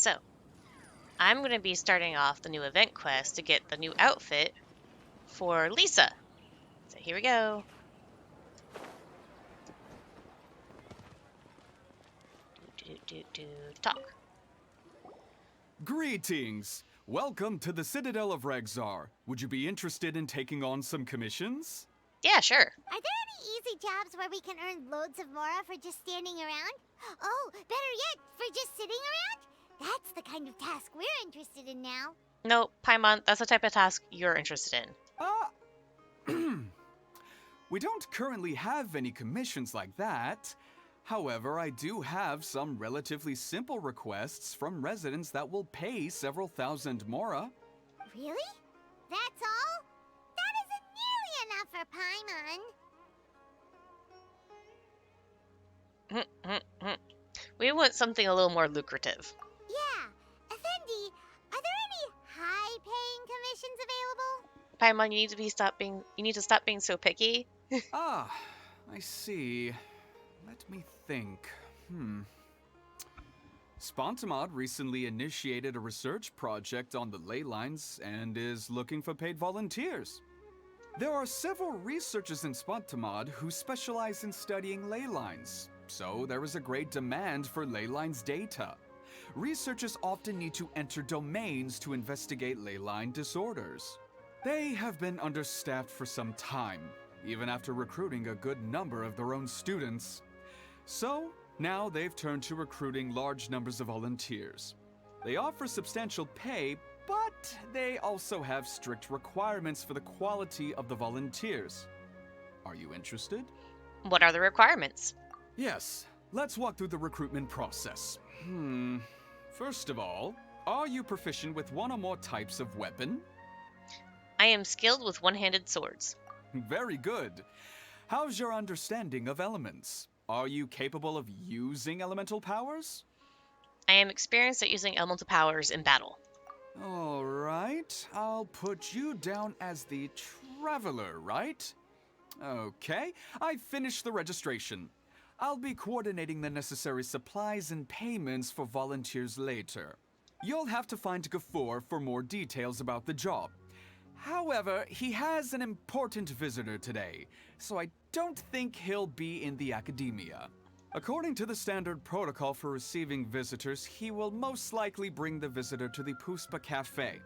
So, I'm going to be starting off the new event quest to get the new outfit for Lisa. So here we go. Talk. Greetings! Welcome to the Citadel of Regzar. Would you be interested in taking on some commissions? Yeah, sure. Are there any easy jobs where we can earn loads of Mora for just standing around? Oh, better yet, for just sitting around? That's the kind of task we're interested in now. No, Paimon, that's the type of task you're interested in. We don't currently have any commissions like that. However, I do have some relatively simple requests from residents that will pay several thousand Mora. Really? That's all? That isn't nearly enough for Paimon. We want something a little more lucrative. Yeah. Effendi, are there any high-paying commissions available? Paimon, you need to stop being so picky. Ah, I see. Let me think. Spontamod recently initiated a research project on the ley lines and is looking for paid volunteers. There are several researchers in Spontamod who specialize in studying ley lines, so there is a great demand for ley lines data. Researchers often need to enter domains to investigate ley line disorders. They have been understaffed for some time, even after recruiting a good number of their own students. So, now they've turned to recruiting large numbers of volunteers. They offer substantial pay, but they also have strict requirements for the quality of the volunteers. Are you interested? What are the requirements? Yes, let's walk through the recruitment process. First of all, are you proficient with one or more types of weapon? I am skilled with one-handed swords. Very good. How's your understanding of elements? Are you capable of using elemental powers? I am experienced at using elemental powers in battle. All right, I'll put you down as the Traveler, right? Okay, I finished the registration. I'll be coordinating the necessary supplies and payments for volunteers later. You'll have to find Gafoor for more details about the job. However, he has an important visitor today, so I don't think he'll be in the academia. According to the standard protocol for receiving visitors, he will most likely bring the visitor to the Puspa Cafe.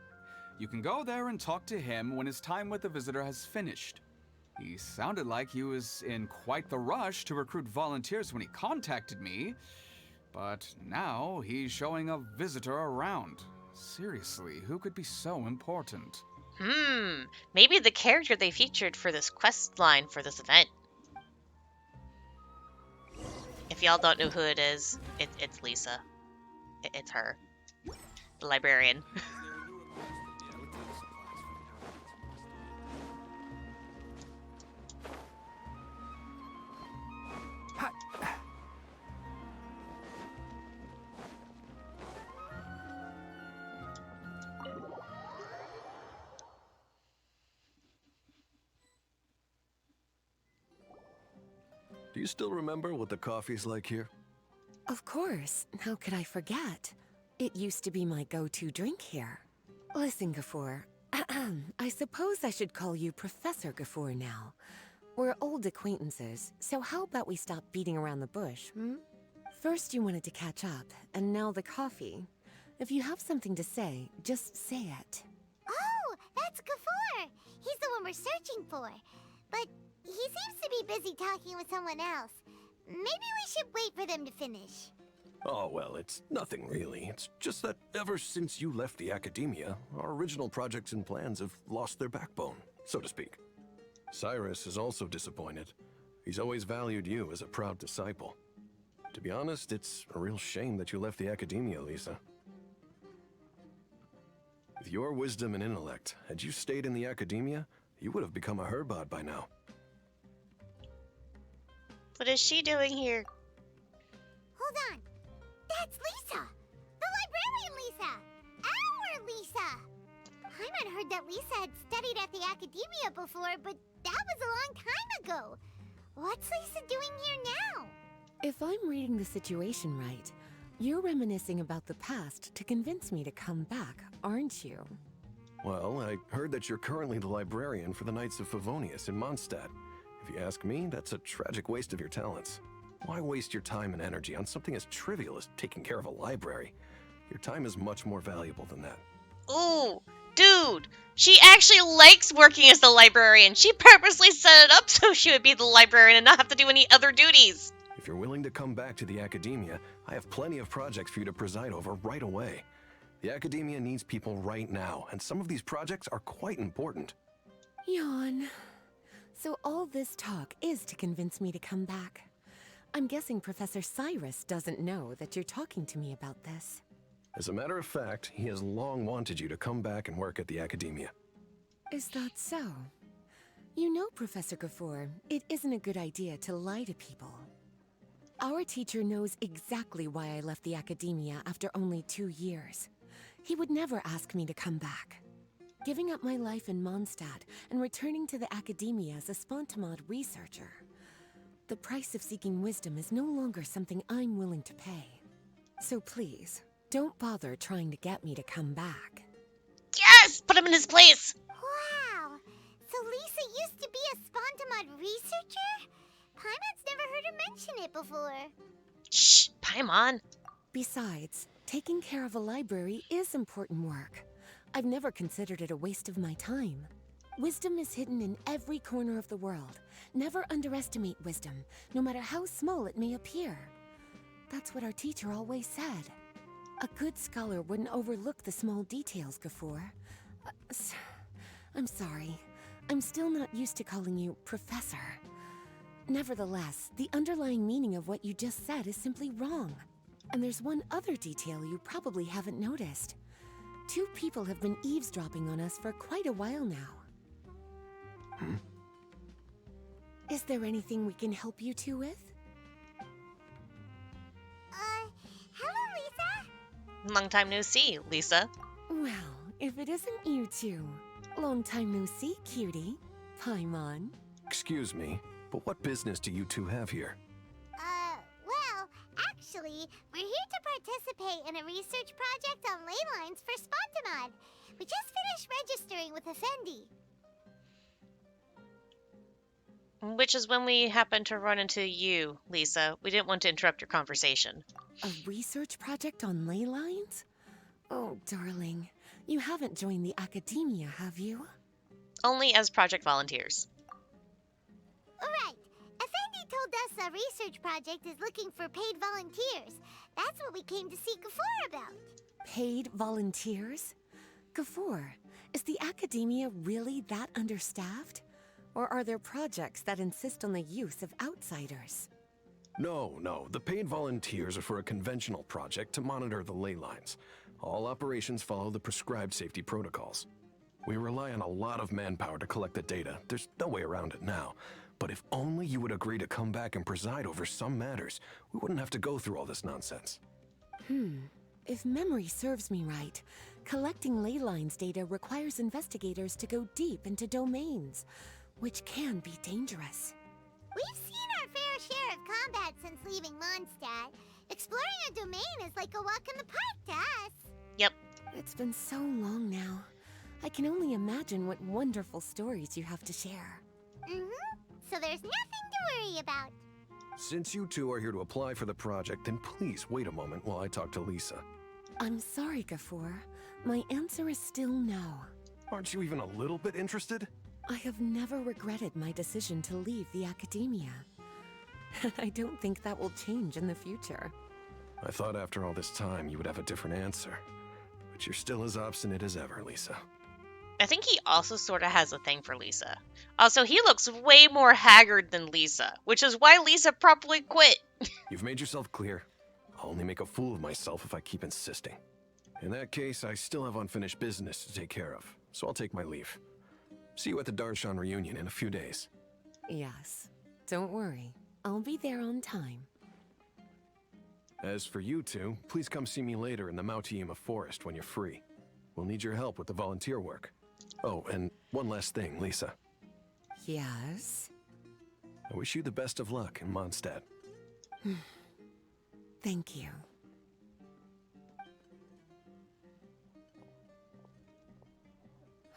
You can go there and talk to him when his time with the visitor has finished. He sounded like he was in quite the rush to recruit volunteers when he contacted me, but now he's showing a visitor around. Seriously, who could be so important? Maybe the character they featured for this quest line for this event. If y'all don't know who it is, it's Lisa. It's her. The librarian. Do you still remember what the coffee's like here? Of course. How could I forget? It used to be my go-to drink here. Listen, Gafoor. I suppose I should call you Professor Gafoor now. We're old acquaintances, so how about we stop beating around the bush, First you wanted to catch up, and now the coffee. If you have something to say, just say it. Oh, that's Gafoor. He's the one we're searching for. But he seems to be busy talking with someone else. Maybe we should wait for them to finish. Oh, well, it's nothing really. It's just that ever since you left the academia, our original projects and plans have lost their backbone, so to speak. Cyrus is also disappointed. He's always valued you as a proud disciple. To be honest, it's a real shame that you left the academia, Lisa. With your wisdom and intellect, had you stayed in the academia, you would have become a herbad by now. What is she doing here? Hold on. That's Lisa! The librarian Lisa! Our Lisa! Paimon heard that Lisa had studied at the academia before, but that was a long time ago. What's Lisa doing here now? If I'm reading the situation right, You're reminiscing about the past to convince me to come back, aren't you? Well, I heard that you're currently the librarian for the Knights of Favonius in Mondstadt. If you ask me, that's a tragic waste of your talents. Why waste your time and energy on something as trivial as taking care of a library? Your time is much more valuable than that. Ooh, dude, she actually likes working as the librarian. She purposely set it up so she would be the librarian and not have to do any other duties. If you're willing to come back to the Academia, I have plenty of projects for you to preside over right away. The Academia needs people right now, and some of these projects are quite important. Yawn. So all this talk is to convince me to come back. I'm guessing Professor Cyrus doesn't know that you're talking to me about this. As a matter of fact, he has long wanted you to come back and work at the Academia. Is that so? You know, Professor Gafoor, it isn't a good idea to lie to people. Our teacher knows exactly why I left the Academia after only 2 years. He would never ask me to come back. Giving up my life in Mondstadt and returning to the Academia as a Spontamod researcher. The price of seeking wisdom is no longer something I'm willing to pay. So please, don't bother trying to get me to come back. Yes! Put him in his place! Wow! So Lisa used to be a Spontamod researcher? Paimon's never heard her mention it before. Shh, Paimon. Besides, taking care of a library is important work. I've never considered it a waste of my time. Wisdom is hidden in every corner of the world. Never underestimate wisdom, no matter how small it may appear. That's what our teacher always said. A good scholar wouldn't overlook the small details, Gafoor. I'm sorry. I'm still not used to calling you Professor. Nevertheless, the underlying meaning of what you just said is simply wrong. And there's one other detail you probably haven't noticed. 2 people have been eavesdropping on us for quite a while now. Is there anything we can help you two with? Hello, Lisa? Long time no see, Lisa. Well, if it isn't you two. Long time no see, cutie. Paimon. Excuse me, but what business do you two have here? Well, actually, we're here to participate in a research project on ley lines for Spontamod. We just finished registering with Effendi. Which is when we happened to run into you, Lisa. We didn't want to interrupt your conversation. A research project on ley lines? Oh, darling. You haven't joined the Academia, have you? Only as project volunteers. Alright, Effendi told us a research project is looking for paid volunteers. That's what we came to see Gafoor about. Paid volunteers? Gafoor, is the Academia really that understaffed? Or are there projects that insist on the use of outsiders? No. The paid volunteers are for a conventional project to monitor the ley lines. All operations follow the prescribed safety protocols. We rely on a lot of manpower to collect the data. There's no way around it now. But if only you would agree to come back and preside over some matters, we wouldn't have to go through all this nonsense. If memory serves me right, collecting ley lines data requires investigators to go deep into domains, which can be dangerous. We've seen our fair share of combat since leaving Mondstadt. Exploring a domain is like a walk in the park to us. Yep. It's been so long now. I can only imagine what wonderful stories you have to share. So there's nothing to worry about. Since you two are here to apply for the project, then please wait a moment while I talk to Lisa. I'm sorry, Gafoor. My answer is still no. Aren't you even a little bit interested? I have never regretted my decision to leave the Academia. I don't think that will change in the future. I thought after all this time you would have a different answer. But you're still as obstinate as ever, Lisa. I think he also sort of has a thing for Lisa. Also, he looks way more haggard than Lisa, which is why Lisa probably quit. You've made yourself clear. I'll only make a fool of myself if I keep insisting. In that case, I still have unfinished business to take care of, so I'll take my leave. See you at the Darshan reunion in a few days. Yes. Don't worry. I'll be there on time. As for you two, please come see me later in the Mautiima Forest when you're free. We'll need your help with the volunteer work. Oh, and one last thing, Lisa. Yes? I wish you the best of luck in Mondstadt. Thank you.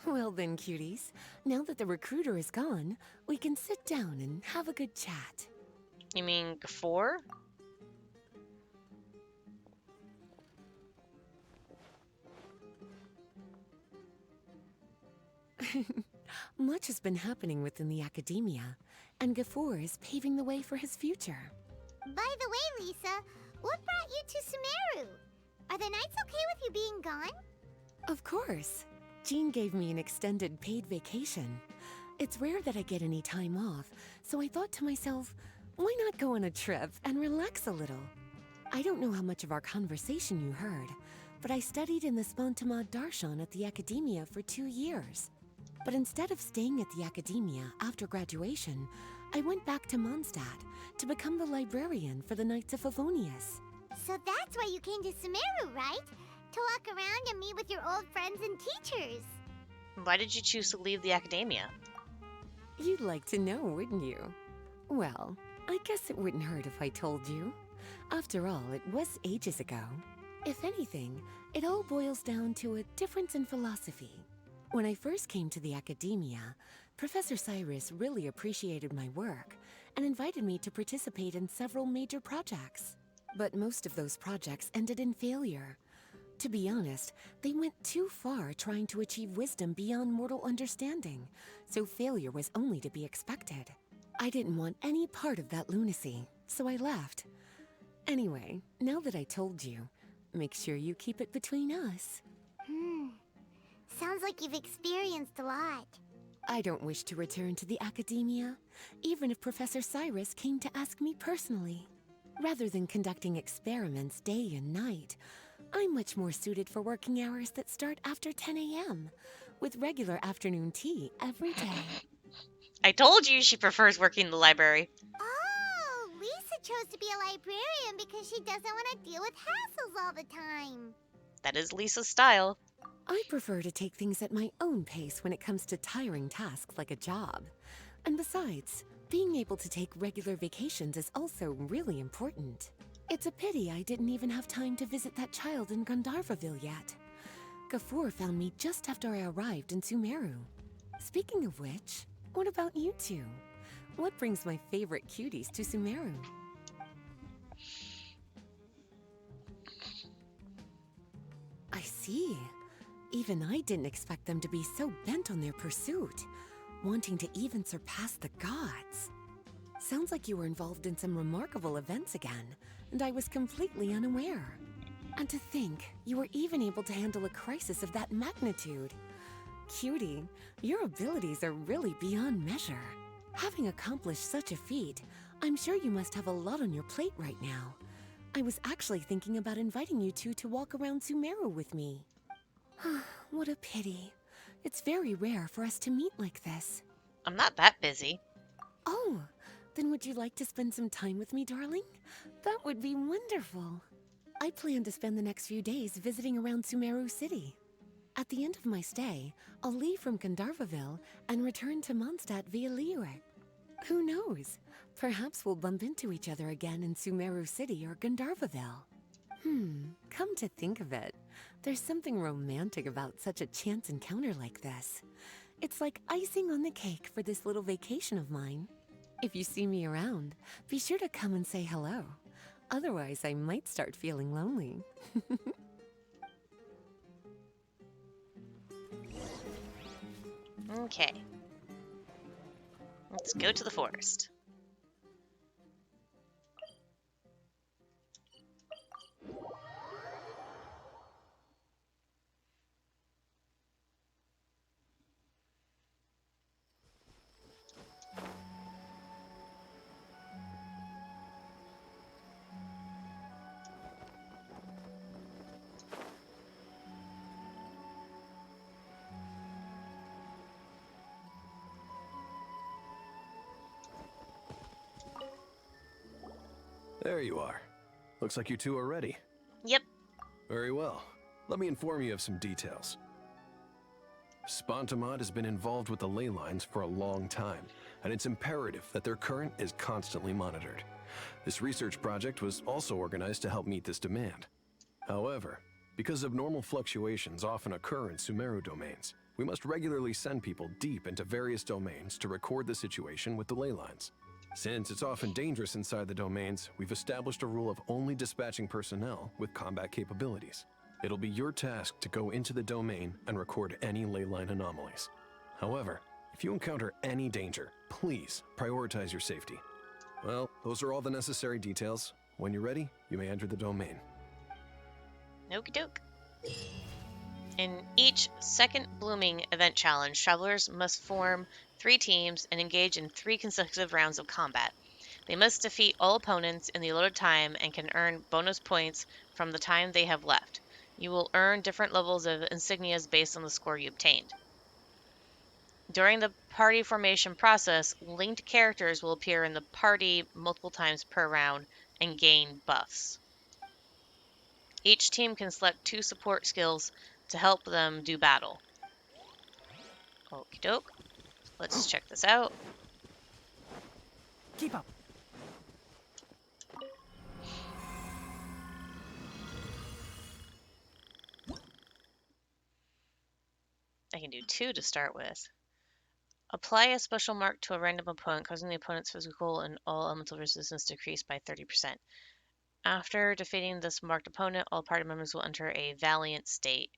Well then, cuties, now that the recruiter is gone, we can sit down and have a good chat. You mean Gafoor? Much has been happening within the academia, and Gafoor is paving the way for his future. By the way, Lisa, what brought you to Sumeru? Are the nights okay with you being gone? Of course. Jean gave me an extended paid vacation. It's rare that I get any time off, so I thought to myself, why not go on a trip and relax a little? I don't know how much of our conversation you heard, but I studied in the Spontamad Darshan at the academia for 2 years. But instead of staying at the academia after graduation, I went back to Mondstadt to become the librarian for the Knights of Favonius. So that's why you came to Sumeru, right? To walk around and meet with your old friends and teachers. Why did you choose to leave the academia? You'd like to know, wouldn't you? Well, I guess it wouldn't hurt if I told you. After all, it was ages ago. If anything, it all boils down to a difference in philosophy. When I first came to the academia, Professor Cyrus really appreciated my work and invited me to participate in several major projects. But most of those projects ended in failure. To be honest, they went too far trying to achieve wisdom beyond mortal understanding, so failure was only to be expected. I didn't want any part of that lunacy, so I left. Anyway, now that I told you, make sure you keep it between us. Sounds like you've experienced a lot. I don't wish to return to the academia, even if Professor Cyrus came to ask me personally. Rather than conducting experiments day and night, I'm much more suited for working hours that start after 10 a.m., with regular afternoon tea every day. I told you she prefers working in the library. Oh, Lisa chose to be a librarian because she doesn't want to deal with hassles all the time. That is Lisa's style. I prefer to take things at my own pace when it comes to tiring tasks like a job. And besides, being able to take regular vacations is also really important. It's a pity I didn't even have time to visit that child in Gandharvaville yet. Gafoor found me just after I arrived in Sumeru. Speaking of which, what about you two? What brings my favorite cuties to Sumeru? I see. Even I didn't expect them to be so bent on their pursuit, wanting to even surpass the gods. Sounds like you were involved in some remarkable events again, and I was completely unaware. And to think, you were even able to handle a crisis of that magnitude. Cutie, your abilities are really beyond measure. Having accomplished such a feat, I'm sure you must have a lot on your plate right now. I was actually thinking about inviting you two to walk around Sumeru with me. What a pity. It's very rare for us to meet like this. I'm not that busy. Oh, then would you like to spend some time with me, darling? That would be wonderful. I plan to spend the next few days visiting around Sumeru City. At the end of my stay, I'll leave from Gandharvaville and return to Mondstadt via Liyue. Who knows? Perhaps we'll bump into each other again in Sumeru City or Gandharvaville. Come to think of it, there's something romantic about such a chance encounter like this. It's like icing on the cake for this little vacation of mine. If you see me around, be sure to come and say hello. Otherwise, I might start feeling lonely. Okay. Let's go to the forest. There you are. Looks like you two are ready. Yep. Very well. Let me inform you of some details. Spontamod has been involved with the ley lines for a long time, and it's imperative that their current is constantly monitored. This research project was also organized to help meet this demand. However, because abnormal fluctuations often occur in Sumeru domains, we must regularly send people deep into various domains to record the situation with the ley lines. Since it's often dangerous inside the domains, we've established a rule of only dispatching personnel with combat capabilities. It'll be your task to go into the domain and record any ley line anomalies. However, if you encounter any danger, please prioritize your safety. Well, those are all the necessary details. When you're ready, you may enter the domain. Okie doke. In each second blooming event challenge, travelers must form 3 teams and engage in 3 consecutive rounds of combat. They must defeat all opponents in the allotted time and can earn bonus points from the time they have left. You will earn different levels of insignias based on the score you obtained. During the party formation process, linked characters will appear in the party multiple times per round and gain buffs. Each team can select 2 support skills to help them do battle. Okie doke. Let's check this out. Keep up. I can do 2 to start with. Apply a special mark to a random opponent, causing the opponent's physical and all elemental resistance to decrease by 30%. After defeating this marked opponent, all party members will enter a valiant state.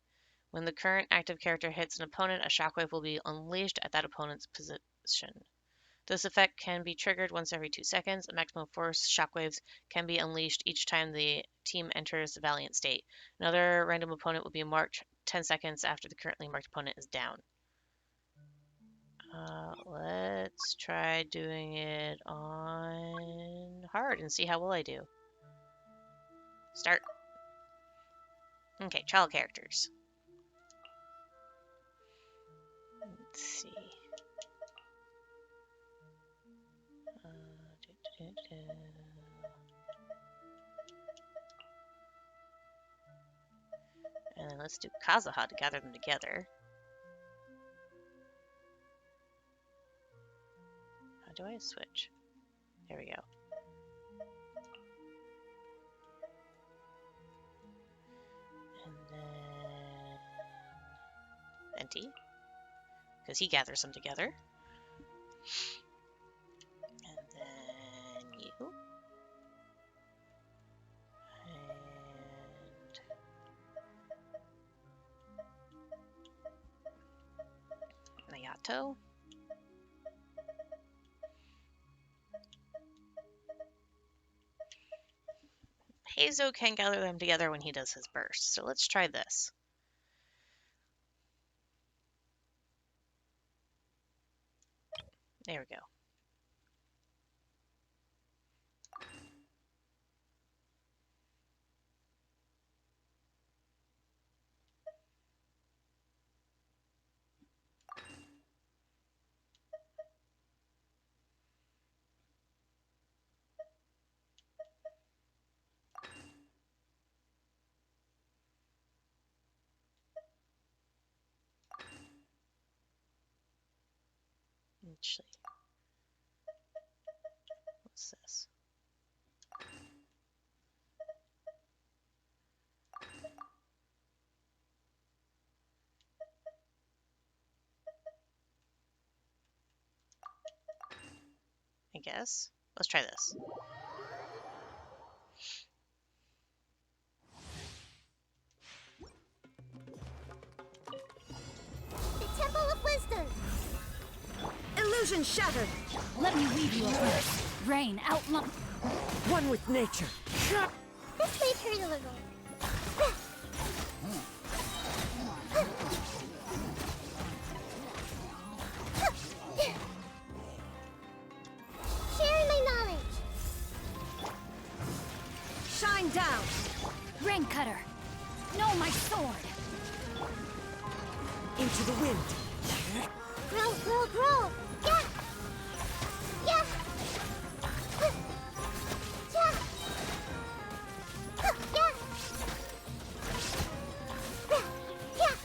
When the current active character hits an opponent, a shockwave will be unleashed at that opponent's position. This effect can be triggered once every 2 seconds. A maximum of 4 shockwaves can be unleashed each time the team enters the valiant state. Another random opponent will be marked 10 seconds after the currently marked opponent is down. Let's try doing it on hard and see how well I do. Start. Okay, child characters. Let's see. And then let's do Kazuha to gather them together. How do I switch? There we go. And then Venti, because he gathers them together. And then you. And Nayato. Heizo can gather them together when he does his burst, so let's try this. There we go. Actually, what's this? I guess. Let's try this. The Temple of Wisdom. Illusion shattered! Let me leave you a verse. Rain outline. One with nature. This may hurt a little. Sharing my knowledge. Shine down! Rain cutter. No, my sword. Into the wind. Grow, grow, grow. Yeah. Yeah. Yeah. Yeah. Yeah.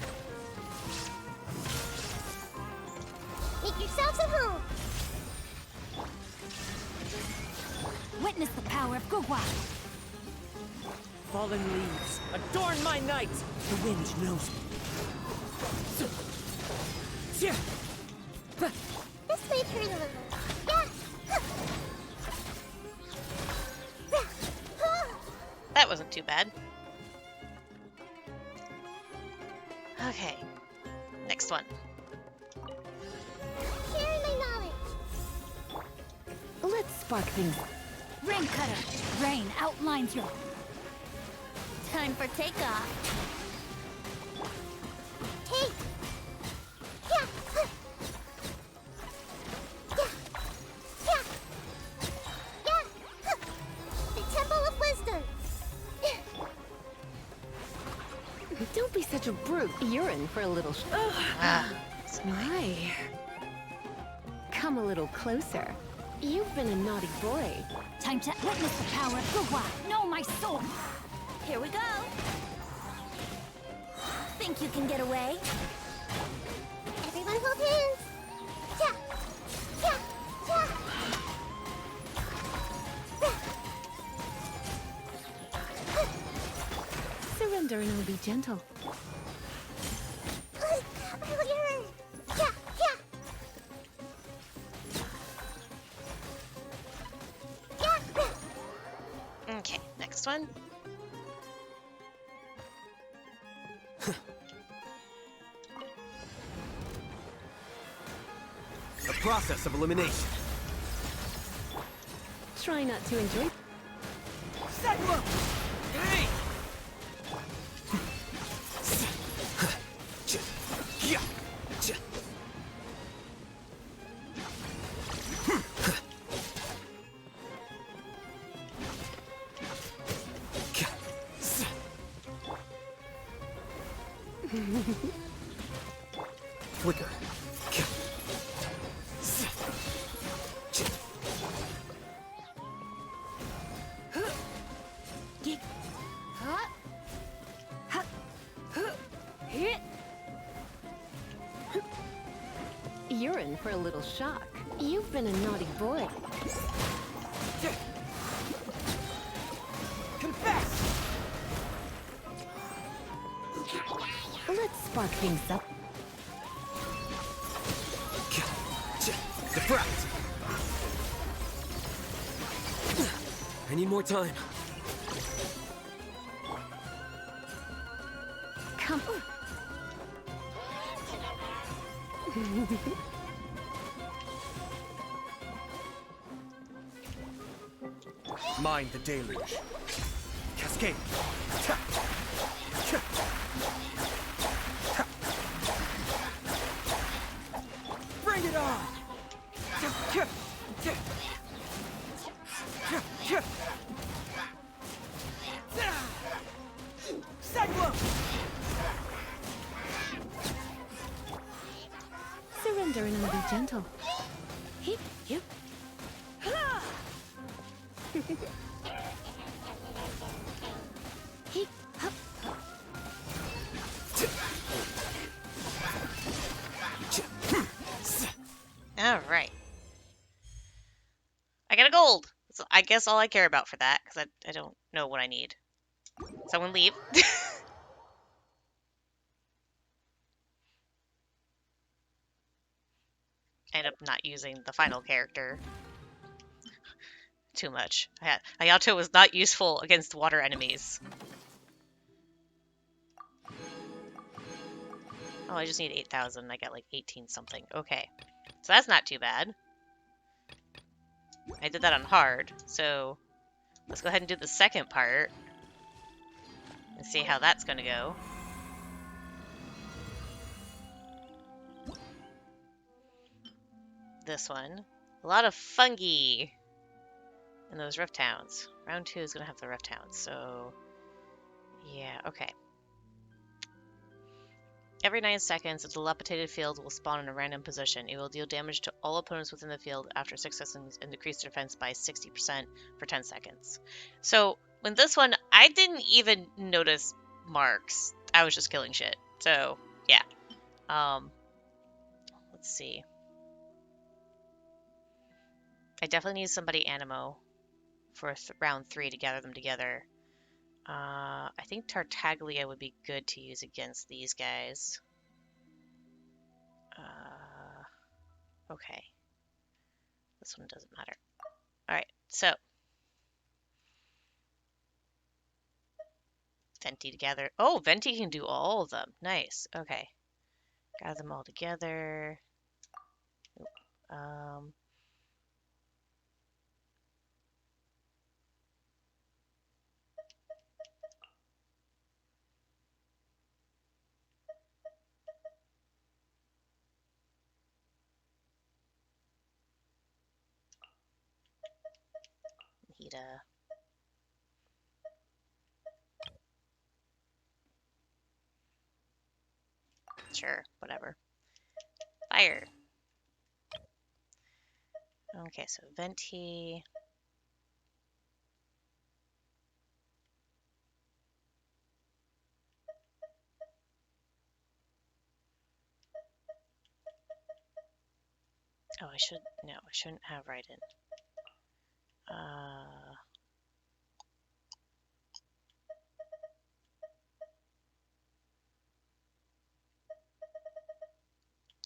Make yourselves at home. Witness the power of Gugwa. Fallen leaves, adorn my night! The wind knows me. This might hurt a little. Yeah. That wasn't too bad. Okay, next one. Sharing my knowledge. Let's spark things. Rain cutter. Rain outlines your. Time for takeoff. Take. Yeah. Yeah. Yeah. Yeah. The Temple of Wisdom. Don't be such a brute. You're in for a little Ah, My. Come a little closer. You've been a naughty boy. Time to witness the power of Gugwa. Know my soul. Here we go. Think you can get away? Everyone hold hands. Yeah. Yeah. Yeah. Surrender and I'll be gentle. Yeah. Yeah. Yeah. okay, next one. The process of elimination. Try not to enjoy. Hey! Flicker. You're in for a little shock. You've been a naughty boy. Confess! Let's spark things up. Defract! I need more time. Come. Mind the deluge. Cascade. Ta. Cha. Ta. Bring it on! Cha. Cha. Cha. Cha. Cyclone! Surrender and I'll be gentle. Hip, yep. Hip, hop. All right. I got a gold. So I guess all I care about for that, because I don't know what I need. Someone leave. I end up not using the final character too much. Hayato was not useful against water enemies. Oh, I just need 8,000. I got like 18 something. Okay. So that's not too bad. I did that on hard, so let's go ahead and do the second part and see how that's going to go. This one. A lot of fungi in those rift towns. Round 2 is going to have the rift towns, so yeah, okay. Every 9 seconds, a dilapidated field will spawn in a random position. It will deal damage to all opponents within the field after 6 seconds and decrease their defense by 60% for 10 seconds. So, when this one, I didn't even notice marks. I was just killing shit. So, yeah. Let's see. I definitely need somebody Animo for round 3 to gather them together. I think Tartaglia would be good to use against these guys. Okay. This one doesn't matter. Alright, so. Venti together. Oh, Venti can do all of them. Nice. Okay. Gather them all together. Um, Hida. Sure, whatever. Fire. Okay, so Venti. Oh, I shouldn't have Raiden.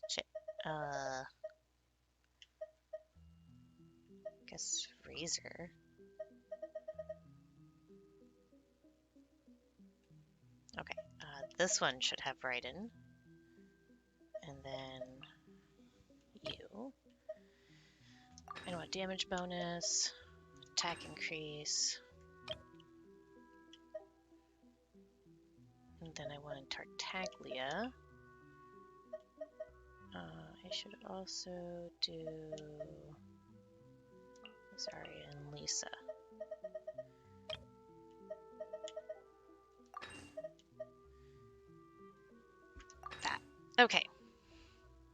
Shit. Guess Razor. Okay, this one should have Raiden. And then you. I want damage bonus, attack increase. And then I want Tartaglia. I should also do Zarya and Lisa. That. Okay.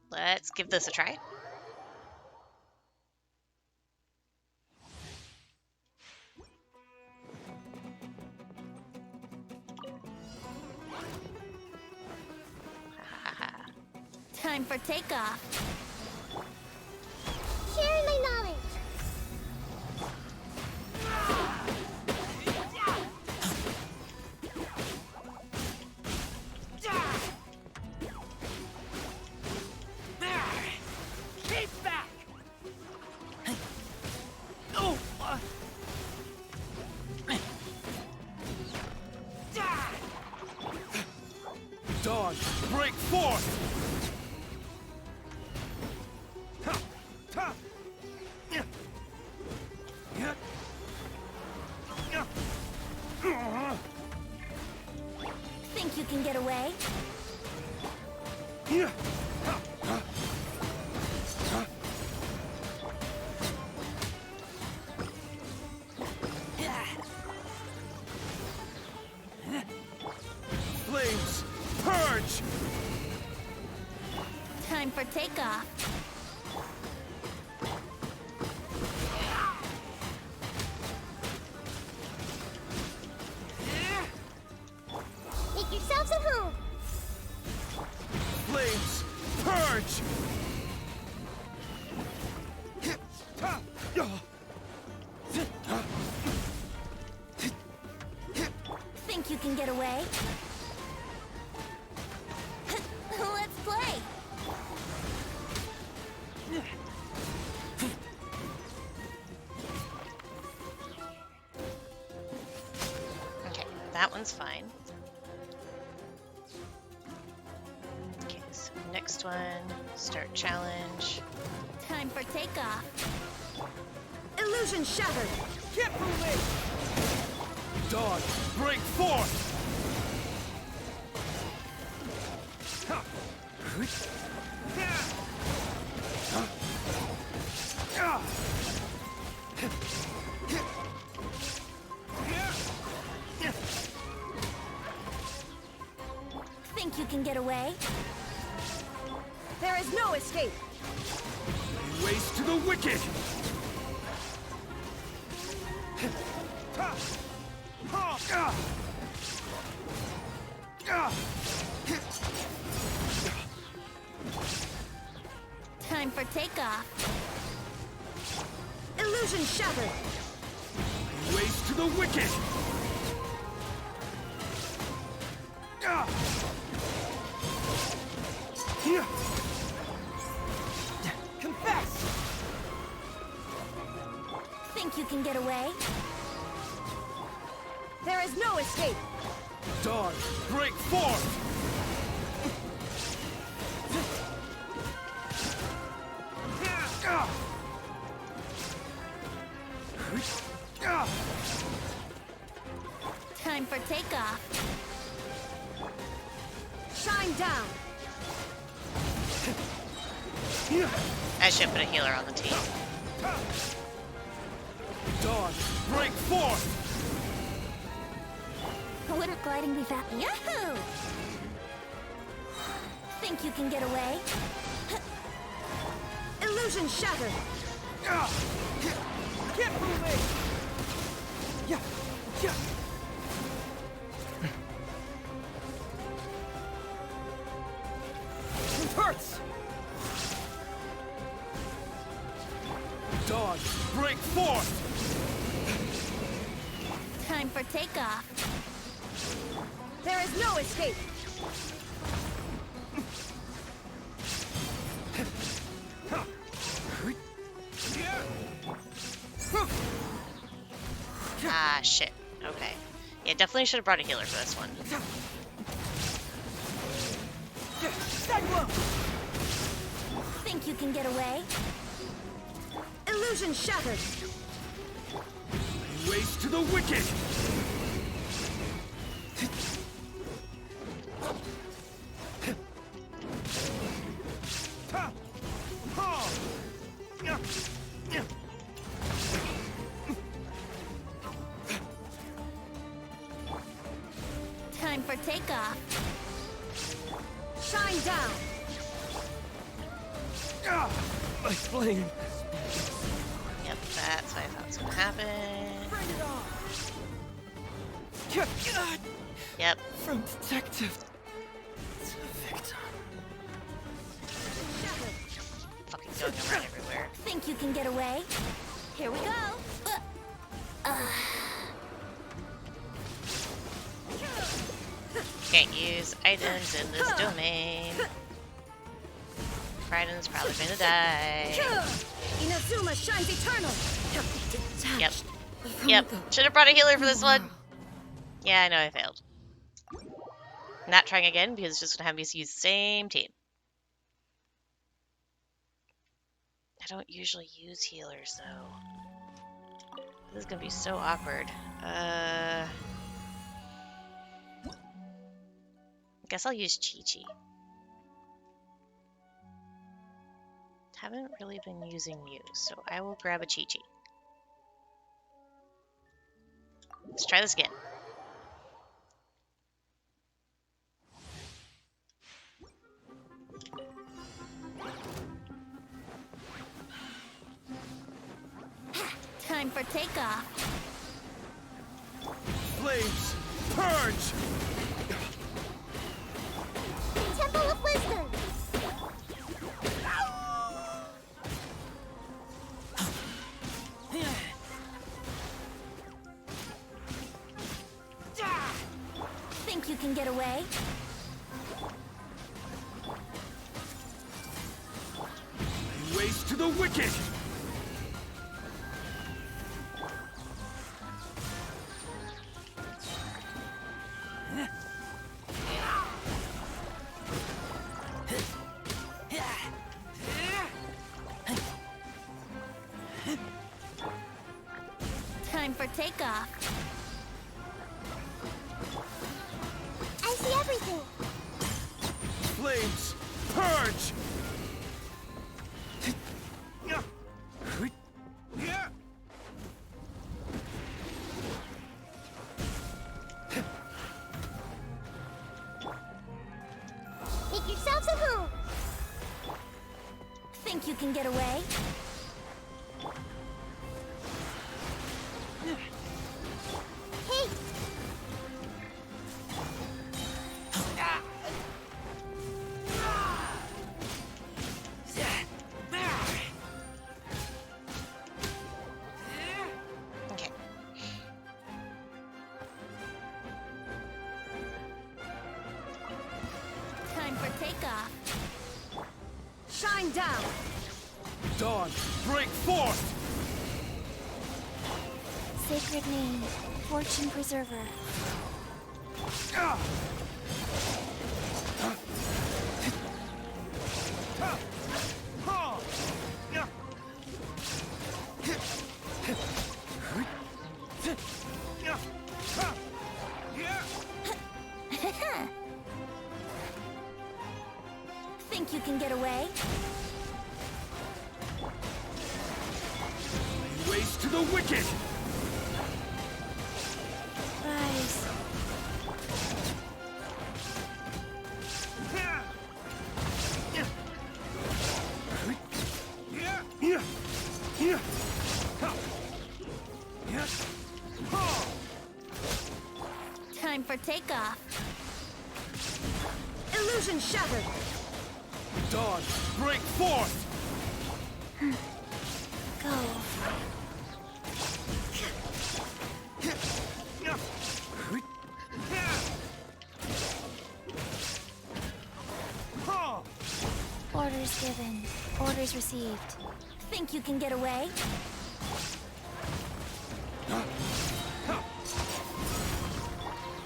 Let's give this a try. Time for takeoff. Sharing my knowledge. Keep back! Oh! Dawn, break forth! Think you can get away? Flames, purge! Time for takeoff. Make yourselves at home. Flames, purge! Think you can get away? Let's play. Okay, that one's fine. Okay, so next one, start challenge. Time for takeoff. Illusion shattered! Keep moving! Dawn, break forth! Think you can get away? There is no escape! Ways to the wicked! Time for takeoff. Illusion shattered! Ways to the wicked! Think you can get away? There is no escape! Dawn, break forth! Time for takeoff. Shine down! I should put a healer on the team. Dawn, break forth! Wouldn't gliding be fast? Yahoo! Think you can get away? Illusion shattered! Get moving! Yeah, yeah. It hurts! Dawn, break forth! Time for takeoff. There is no escape! Ah, shit. Okay. Yeah, definitely should have brought a healer for this one. Think you can get away? Illusion shattered! Waste to the wicked! Time for takeoff. Shine down! My flame. Yep, that's what I thought was gonna happen. Bring it on! Yep. From detective to victim. Shattered! Fucking going around everywhere. Think you can get away? Here we go! Can't use items in this domain. Crichton's probably gonna die. Inazuma shines eternal! Yep. Yep. Should have brought a healer for this one. Yeah, I know I failed. Not trying again because it's just gonna have me use the same team. I don't usually use healers though. This is gonna be so awkward. Guess I'll use Chi-Chi. Haven't really been using you, so I will grab a Chi-Chi. Let's try this again. Time for takeoff. Flames, purge! Temple of Wisdom! Think you can get away? Waste to the wicked! Time for takeoff. I see everything! Flames, purge! Make yourselves at home! Think you can get away? Hey! Okay. Time for takeoff. Shine down! Dawn, break forth! sacred name, Fortune Preserver. Think you can get away? Ways to the wicked! Rise. Time for takeoff. Illusion shattered. Dawn, break forth! Go. Orders given. Orders received. Think you can get away?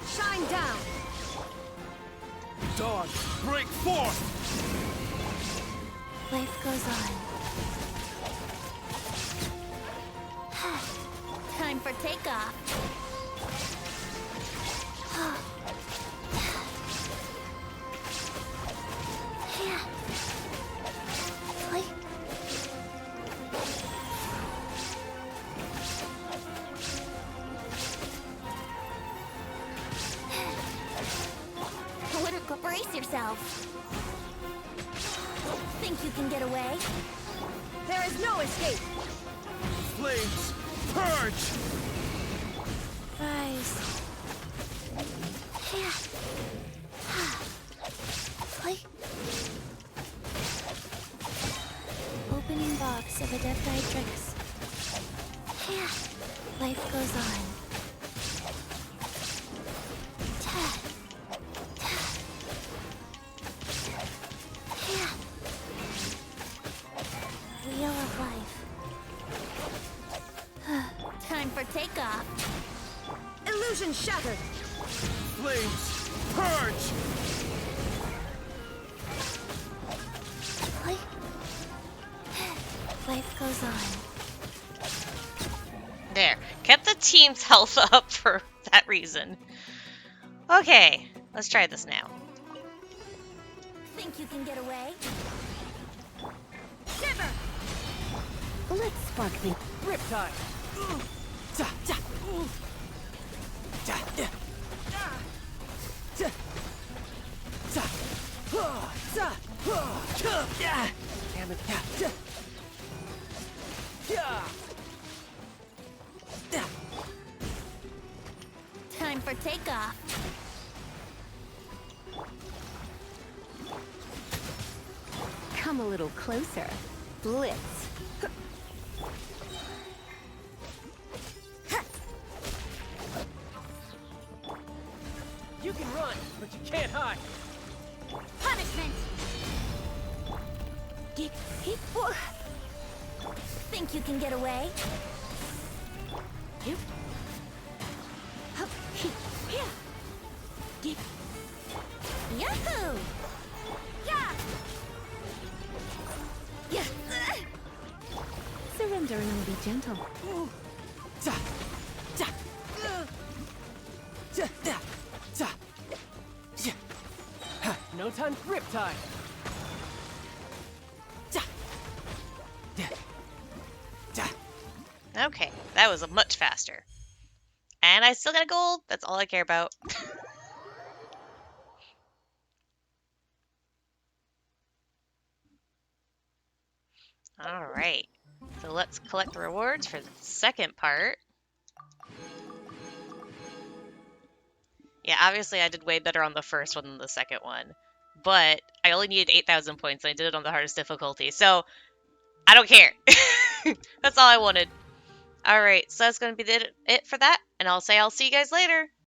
Shine down. Dawn, break forth! Life goes on. Time for takeoff. Yeah. Like. Wouldn't brace yourself. Think you can get away? There is no escape. Flames, purge! Rise. Yeah. Like. Opening box of Adepti-Trix. Yeah. Life goes on. Yeah. Wheel of life. Time for takeoff. Illusion shattered. Flames, purge! Like. Life goes on. There. Kept the team's health up for that reason. Okay, let's try this now. Think you can get away? Shiver! Let's spark the Riptide! da da da da da da da da. Damn it! Da da da. Time for takeoff. Come a little closer. Blitz. You can run, but you can't hide. Punishment! Think you can get away? Yahoo! Yeah! Yeah! Surrender and I'll be gentle. Da, da, da, da, da. Yeah. No time, Riptide! Da, da, da. Okay, that was much faster. And I still got a gold. That's all I care about. Alright, so let's collect the rewards for the second part. Yeah, obviously I did way better on the first one than the second one. But I only needed 8,000 points and I did it on the hardest difficulty. So, I don't care. That's all I wanted. Alright, so that's going to be it for that. And I'll see you guys later.